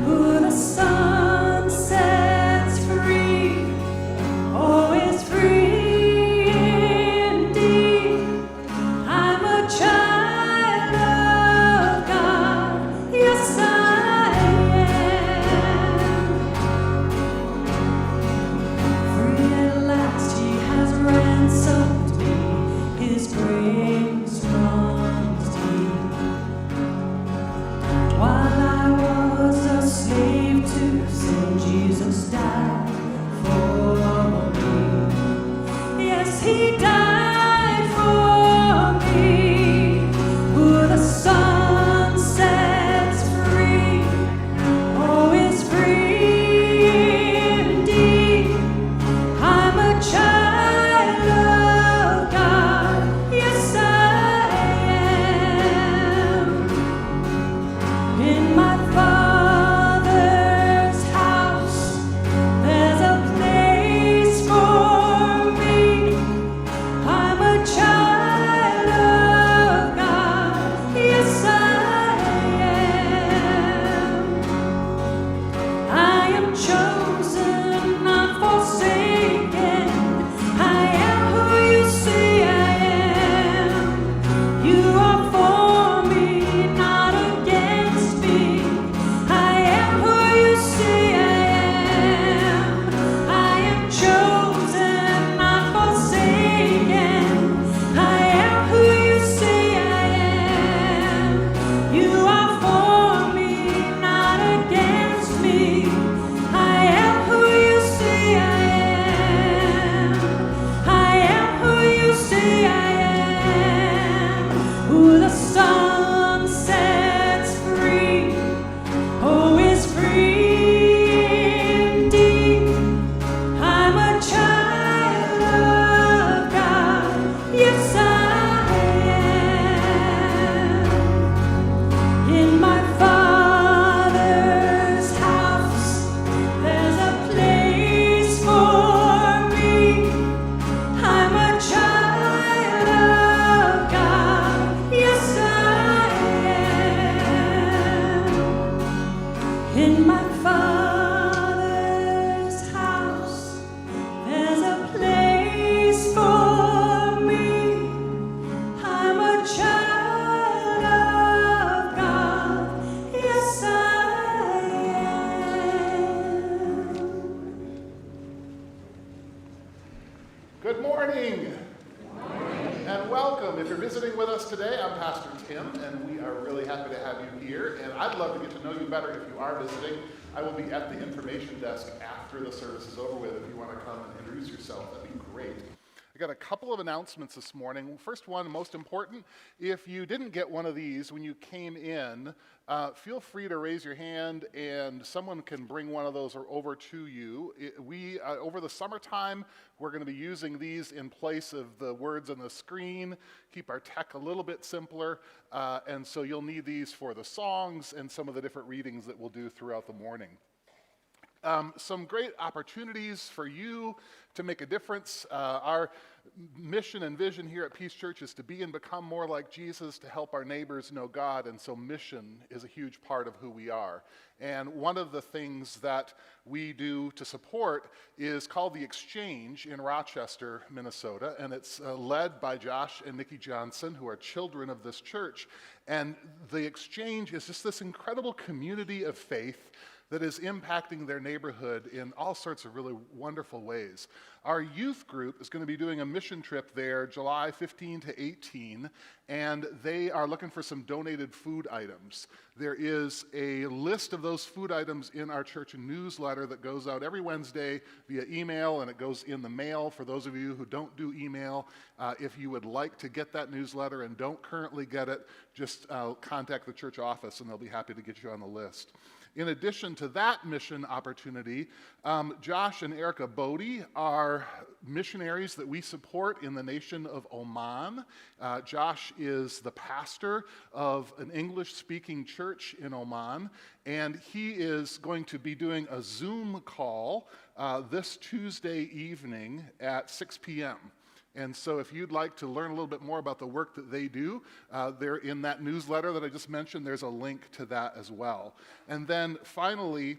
Who the sun sets free, oh, is free indeed. I'm a child of God, yes I am. Free at last, He has ransomed me, His grace runs deep. While I was a slave to sin, Jesus died for me. Yes, He died for me. Who the Son sets free, oh, is free indeed. I'm a child of God, yes I am. In my Father's house, there's a place for me. I'm a child of God, yes I am. I am chosen, not forsaken. I am who you say I am. You are for me, not against me. I am who you say I am. I am chosen, not forsaken. I am who you say I am. You are for me, not against me. I am who you say I am. I am who you say I am. Who the Son sets free, oh, is free indeed. I'm a child of God, yes I am. In my Father's house, there's a place for me. I'm a child of God, yes I am. In my Father's house, there's a place for me. I'm a child of God, yes I am. Good morning. And welcome. If you're visiting with us today, I'm Pastor Tim, and we are really happy to have you here. And I'd love to get to know you better if you are visiting. I will be at the information desk after the service is over with. If you want to come and introduce yourself, that'd be great. I got a couple of announcements this morning. First one, most important, if you didn't get one of these when you came in, feel free to raise your hand and someone can bring one of those over to you. Over the summertime, we're going to be using these in place of the words on the screen, keep our tech a little bit simpler, and so you'll need these for the songs and some of the different readings that we'll do throughout the morning. Some great opportunities for you to make a difference. Our mission and vision here at Peace Church is to be and become more like Jesus, to help our neighbors know God, and so mission is a huge part of who we are. And one of the things that we do to support is called The Exchange in Rochester, Minnesota, and it's led by Josh and Nikki Johnson, who are children of this church. And The Exchange is just this incredible community of faith that is impacting their neighborhood in all sorts of really wonderful ways. Our youth group is going to be doing a mission trip there July 15 to 18, and they are looking for some donated food items. There is a list of those food items in our church newsletter that goes out every Wednesday via email, and it goes in the mail. For those of you who don't do email, if you would like to get that newsletter and don't currently get it, just contact the church office and they'll be happy to get you on the list. In addition to that mission opportunity, Josh and Erica Bodie are missionaries that we support in the nation of Oman. Josh is the pastor of an English-speaking church in Oman, and he is going to be doing a Zoom call this Tuesday evening at 6 p.m. And so if you'd like to learn a little bit more about the work that they do, they're in that newsletter that I just mentioned. There's a link to that as well. And then finally,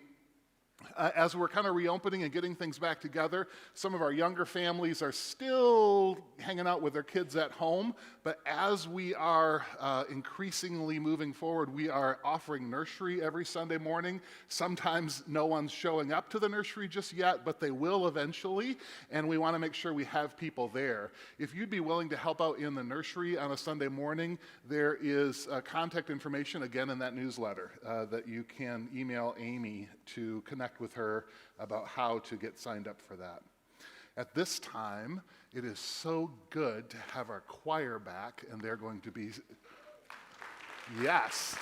as we're kind of reopening and getting things back together, some of our younger families are still hanging out with their kids at home, but as we are increasingly moving forward, we are offering nursery every Sunday morning. Sometimes no one's showing up to the nursery just yet, but they will eventually, and we want to make sure we have people there. If you'd be willing to help out in the nursery on a Sunday morning, there is contact information, again, in that newsletter that you can email Amy to connect with her about how to get signed up for that. At this time, it is so good to have our choir back, and they're going to be, yes.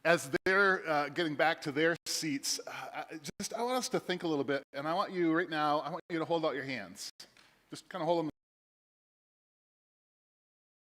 As they're getting back to their seats, I want us to think a little bit, and I want you right now, I want you to hold out your hands. Just kind of hold them